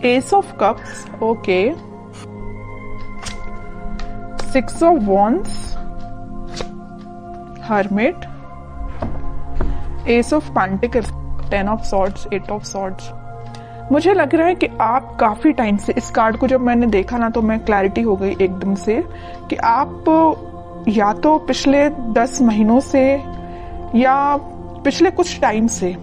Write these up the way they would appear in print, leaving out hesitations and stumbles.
S of cups, okay, 6 of wands, hermit, S of pentacles, 10 of swords, 8 of swords. मुझे लग रहा है कि आप काफी टाइम से, इस कार्ड को जब मैंने देखा ना तो मैं क्लैरिटी हो गई एकदम से कि आप या तो पिछले 10 महीनों से या पिछले कुछ टाइम से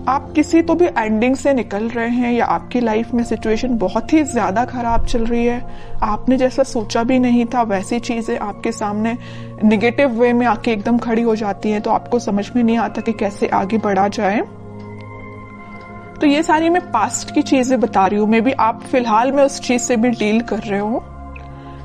आप किसी तो भी एंडिंग से निकल रहे हैं, या आपकी लाइफ में सिचुएशन बहुत ही ज्यादा खराब चल रही है। आपने जैसा सोचा भी नहीं था वैसी चीजें आपके सामने नेगेटिव वे में आके एकदम खड़ी हो जाती हैं, तो आपको समझ में नहीं आता कि कैसे आगे बढ़ा जाए। तो ये सारी मैं पास्ट की चीजें बता रही हूँ, मे बी आप फिलहाल में उस चीज से भी डील कर रहे हो,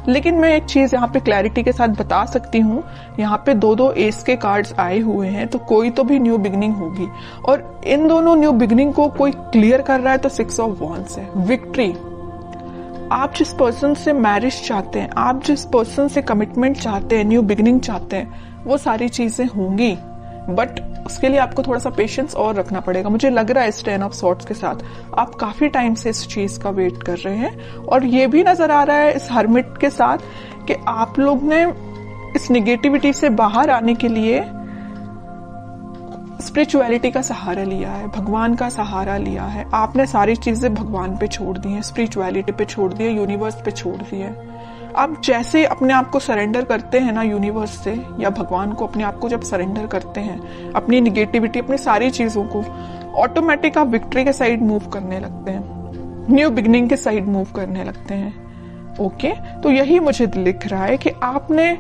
लेकिन मैं एक चीज यहाँ पे क्लैरिटी के साथ बता सकती हूँ। यहाँ पे 2 एस के कार्ड्स आए हुए हैं, तो कोई तो भी न्यू बिगनिंग होगी, और इन दोनों न्यू बिगनिंग को कोई क्लियर कर रहा है तो 6 ऑफ वॉन्ड्स है, विक्ट्री। आप जिस पर्सन से मैरिज चाहते हैं, आप जिस पर्सन से कमिटमेंट चाहते हैं, न्यू बिगनिंग चाहते हैं, वो सारी चीजें होंगी, बट उसके लिए आपको थोड़ा सा पेशेंस और रखना पड़ेगा। मुझे लग रहा है इस 10 ऑफ सॉर्ड्स के साथ आप काफी टाइम से इस चीज का वेट कर रहे हैं, और ये भी नजर आ रहा है इस हर्मिट के साथ कि आप लोग ने इस निगेटिविटी से बाहर आने के लिए स्पिरिचुअलिटी का सहारा लिया है, भगवान का सहारा लिया है। आपने सारी चीजें भगवान पे छोड़ दी हैं, स्पिरिचुअलिटी पे छोड़ दी है, यूनिवर्स पे छोड़ दी है। आप जैसे अपने आप को सरेंडर करते हैं ना यूनिवर्स से या भगवान को, अपने आप को जब सरेंडर करते हैं, अपनी निगेटिविटी, अपनी सारी चीजों को, ऑटोमेटिक आप विक्ट्री के साइड मूव करने लगते हैं, न्यू बिगनिंग के साइड मूव करने लगते हैं। ओके, तो यही मुझे लिख रहा है कि आपने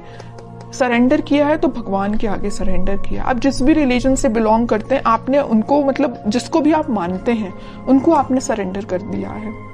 सरेंडर किया है तो भगवान के आगे सरेंडर किया। आप जिस भी रिलीजन से बिलोंग करते हैं, आपने उनको, मतलब जिसको भी आप मानते हैं, उनको आपने सरेंडर कर दिया है।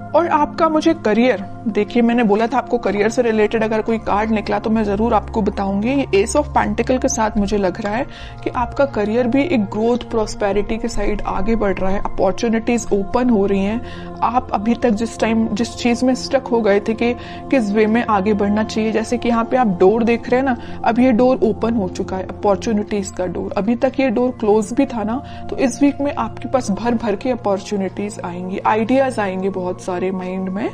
और आपका मुझे करियर, देखिए मैंने बोला था आपको करियर से रिलेटेड अगर कोई कार्ड निकला तो मैं जरूर आपको बताऊंगी। ये एस ऑफ पेंटिकल के साथ मुझे लग रहा है कि आपका करियर भी एक ग्रोथ, प्रॉस्पेरिटी के साइड आगे बढ़ रहा है, अपॉर्चुनिटीज ओपन हो रही हैं। आप अभी तक जिस चीज में स्टक हो गए थे कि किस वे में आगे बढ़ना चाहिए, जैसे कि यहाँ पे आप डोर देख रहे हैं ना, अब ये डोर ओपन हो चुका है, अपॉर्चुनिटीज का डोर। अभी तक ये डोर क्लोज भी था ना, तो इस वीक में आपके पास भर भर के अपॉर्चुनिटीज आएंगी, आइडियाज आएंगे बहुत सारे माइंड में।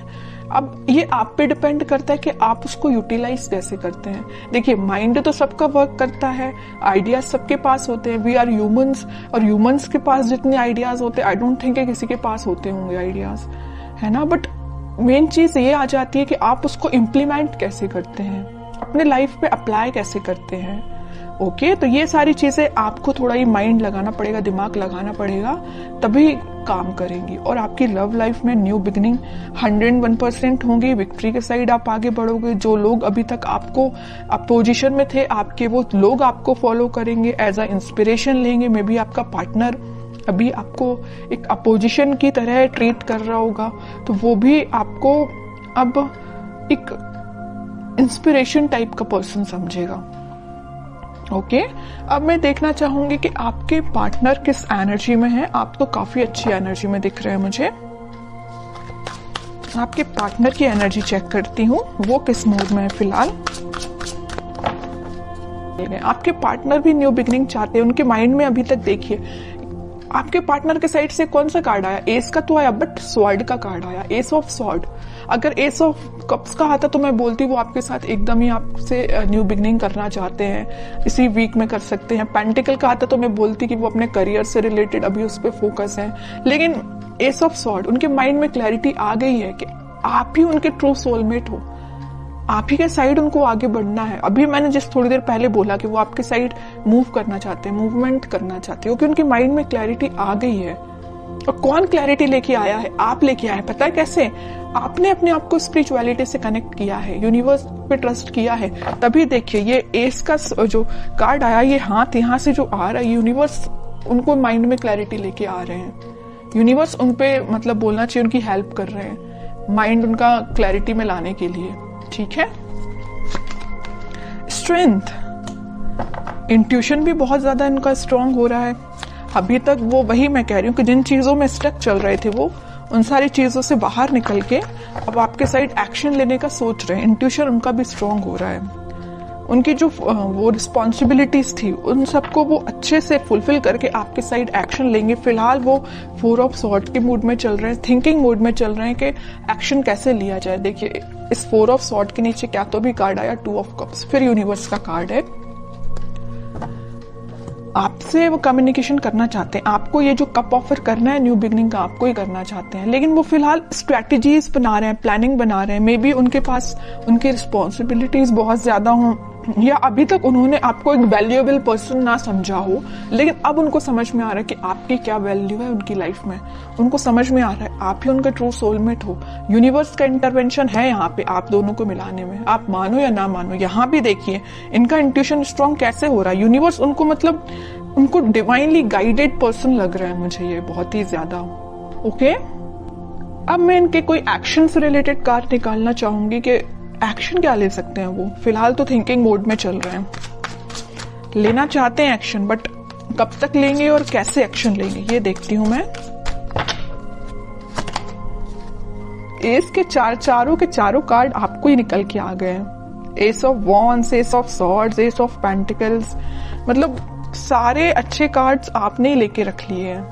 अब ये आप पे डिपेंड करता है कि आप उसको यूटिलाइज कैसे करते हैं। देखिए माइंड तो सबका वर्क करता है, आइडियाज सबके पास होते हैं, वी आर ह्यूमंस, और ह्यूमंस के पास जितने आइडियाज होते हैं, आई डोंट थिंक किसी के पास होते होंगे आइडियाज, है ना। बट मेन चीज ये आ जाती है कि आप उसको इम्प्लीमेंट कैसे करते हैं, अपने लाइफ पे अप्लाई कैसे करते हैं। ओके, तो ये सारी चीजें आपको थोड़ा ही माइंड लगाना पड़ेगा, दिमाग लगाना पड़ेगा, तभी काम करेंगी। और आपकी लव लाइफ में न्यू बिगनिंग 101% होंगी, विक्ट्री के साइड आप आगे बढ़ोगे। जो लोग अभी तक आपको अपोजिशन में थे, आपके वो लोग आपको फॉलो करेंगे, एज अ इंस्पिरेशन लेंगे। मे बी आपका पार्टनर अभी आपको एक अपोजिशन की तरह ट्रीट कर रहा होगा, तो वो भी आपको अब एक इंस्पिरेशन टाइप का पर्सन समझेगा। ओके, अब मैं देखना चाहूंगी कि आपके पार्टनर किस एनर्जी में है। आप तो काफी अच्छी एनर्जी में दिख रहे हैं मुझे। आपके पार्टनर की एनर्जी चेक करती हूँ, वो किस मूड में है फिलहाल। आपके पार्टनर भी न्यू बिगनिंग चाहते हैं, उनके माइंड में अभी तक देखिए आपके पार्टनर के साइड से कौन सा कार्ड आया, एस का तो आया, बट स्वॉर्ड का कार्ड आया, एस ऑफ स्वॉर्ड। अगर एस ऑफ कप्स का आता तो मैं बोलती वो आपके साथ एकदम ही आपसे न्यू बिगनिंग करना चाहते हैं, इसी वीक में कर सकते हैं। पेंटिकल का आता तो मैं बोलती कि वो अपने करियर से रिलेटेड अभी उस पर फोकस है। लेकिन एस ऑफ स्वॉर्ड, उनके माइंड में क्लैरिटी आ गई है कि आप ही उनके ट्रू सोलमेट हो, आप ही के साइड उनको आगे बढ़ना है। अभी मैंने जिस थोड़ी देर पहले बोला कि वो आपके साइड मूव करना चाहते हैं, मूवमेंट करना चाहते हैं, क्योंकि उनके माइंड में क्लैरिटी आ गई है। और कौन क्लैरिटी लेके आया है? आप लेके आए। पता है कैसे? आपने अपने आप को स्पिरिचुअलिटी से कनेक्ट किया है, यूनिवर्स पे ट्रस्ट किया है। तभी देखिए ये एस का जो कार्ड आया, ये हाथ यहाँ से जो आ रहा है, यूनिवर्स उनको माइंड में क्लैरिटी लेके आ रहे हैं। यूनिवर्स उनपे मतलब बोलना चाहिए उनकी हेल्प कर रहे हैं, माइंड उनका क्लैरिटी में लाने के लिए। ठीक है। स्ट्रेंथ, इंट्यूशन भी बहुत ज्यादा इनका स्ट्रांग हो रहा है। अभी तक वो, वही मैं कह रही हूँ कि जिन चीजों में स्टक चल रहे थे वो उन सारी चीजों से बाहर निकल के अब आपके साइड एक्शन लेने का सोच रहे हैं। इंट्यूशन उनका भी स्ट्रांग हो रहा है। उनकी जो वो रिस्पॉन्सिबिलिटीज थी उन सबको वो अच्छे से फुलफिल करके आपके साइड एक्शन लेंगे। फिलहाल वो 4 ऑफ सॉर्ड के मूड में चल रहे हैं, थिंकिंग मूड में चल रहे हैं कि एक्शन कैसे लिया जाए। देखिए इस 4 ऑफ सॉर्ड के नीचे क्या तो भी कार्ड आया 2 ऑफ कप्स, फिर यूनिवर्स का कार्ड है। आपसे वो कम्युनिकेशन करना चाहते हैं, आपको ये जो कप ऑफर करना है न्यू बिगनिंग का आपको ही करना चाहते हैं, लेकिन वो फिलहाल स्ट्रेटजीज बना रहे हैं, प्लानिंग बना रहे हैं। मे बी उनके पास उनकी रिस्पॉन्सिबिलिटीज बहुत ज्यादा हों, या अभी तक उन्होंने आपको एक वैल्यूएबल पर्सन ना समझा हो, लेकिन अब उनको समझ में आ रहा है कि आपकी क्या वैल्यू है उनकी लाइफ में। उनको समझ में आ रहा है आप ही उनका ट्रू सोलमेट हो। यूनिवर्स का इंटरवेंशन है यहाँ पे आप दोनों को मिलाने में, आप मानो या ना मानो। यहाँ भी देखिए इनका इंट्यूशन स्ट्रांग कैसे हो रहा है। यूनिवर्स उनको मतलब उनको डिवाइनली गाइडेड पर्सन लग रहा है मुझे ये बहुत ही ज्यादा। ओके, अब मैं इनके कोई एक्शन से रिलेटेड कार्ड निकालना चाहूंगी कि एक्शन क्या ले सकते हैं वो। फिलहाल तो थिंकिंग मोड में चल रहे हैं, लेना चाहते हैं एक्शन, बट कब तक लेंगे और कैसे एक्शन लेंगे ये देखती हूं मैं। एस के चारों के चारों कार्ड आपको ही निकल के आ गए हैं। S of wands, S of swords, S of pentacles, मतलब सारे अच्छे कार्ड्स आपने ही लेके रख लिए हैं।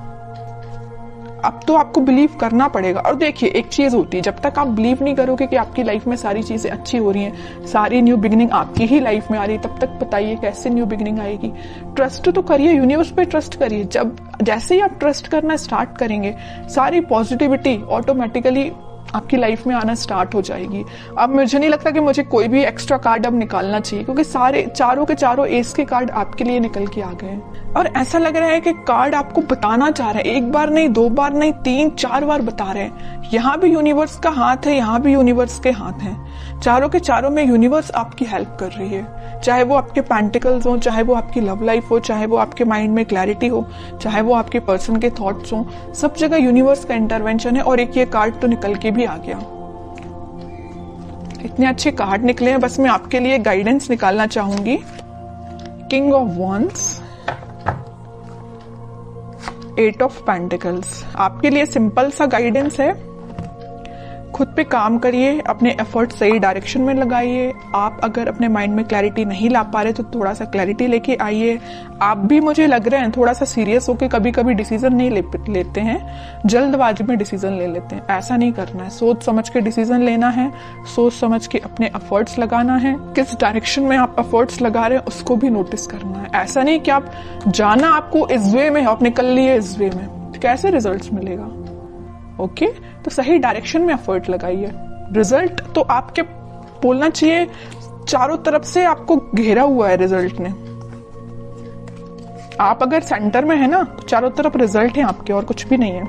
अब तो आपको बिलीव करना पड़ेगा। और देखिए एक चीज होती है, जब तक आप बिलीव नहीं करोगे कि आपकी लाइफ में सारी चीजें अच्छी हो रही हैं, सारी न्यू बिगिनिंग आपकी ही लाइफ में आ रही है, तब तक बताइए कैसे न्यू बिगिनिंग आएगी। ट्रस्ट तो करिए, यूनिवर्स पे ट्रस्ट करिए। जब जैसे ही आप ट्रस्ट करना स्टार्ट करेंगे सारी पॉजिटिविटी ऑटोमेटिकली आपकी लाइफ में आना स्टार्ट हो जाएगी। अब मुझे नहीं लगता कि मुझे कोई भी एक्स्ट्रा कार्ड अब निकालना चाहिए, क्योंकि सारे चारों के चारों एस के कार्ड आपके लिए निकल के आ गए हैं। और ऐसा लग रहा है कि कार्ड आपको बताना चाह रहे हैं, एक बार नहीं, 2 बार नहीं, 3-4 बार बता रहे हैं। यहाँ भी यूनिवर्स का हाथ है, यहाँ भी यूनिवर्स के हाथ हैं। चारों के चारों में यूनिवर्स आपकी हेल्प कर रही है, चाहे वो आपके पेंटिकल्स हो, चाहे वो आपकी लव लाइफ हो, चाहे वो आपके माइंड में क्लैरिटी हो, चाहे वो आपके पर्सन के थॉट्स हो, सब जगह यूनिवर्स का इंटरवेंशन है। और एक ये कार्ड तो निकल के भी आ गया। इतने अच्छे कार्ड निकले हैं, बस मैं आपके लिए गाइडेंस निकालना चाहूंगी। King of wands, 8 of pentacles, आपके लिए सिंपल सा गाइडेंस है। खुद पे काम करिए, अपने एफर्ट सही डायरेक्शन में लगाइए। आप अगर अपने माइंड में क्लैरिटी नहीं ला पा रहे तो थोड़ा सा क्लैरिटी लेके आइए। आप भी मुझे लग रहे हैं थोड़ा सा सीरियस होके कभी कभी डिसीजन नहीं लेते हैं, जल्दबाजी में डिसीजन ले लेते हैं। ऐसा नहीं करना है, सोच समझ के डिसीजन लेना है, सोच समझ के अपने एफर्ट्स लगाना है। किस डायरेक्शन में आप एफर्ट्स लगा रहे हैं उसको भी नोटिस करना है। ऐसा नहीं कि आप जाना आपको इस वे में, आप निकल लिए इस वे में, कैसे रिजल्ट मिलेगा। ओके, तो सही डायरेक्शन में एफर्ट लगाइए। रिजल्ट तो आपके बोलना चाहिए चारों तरफ से आपको घेरा हुआ है रिजल्ट ने। आप अगर सेंटर में है ना तो चारों तरफ रिजल्ट है आपके, और कुछ भी नहीं है।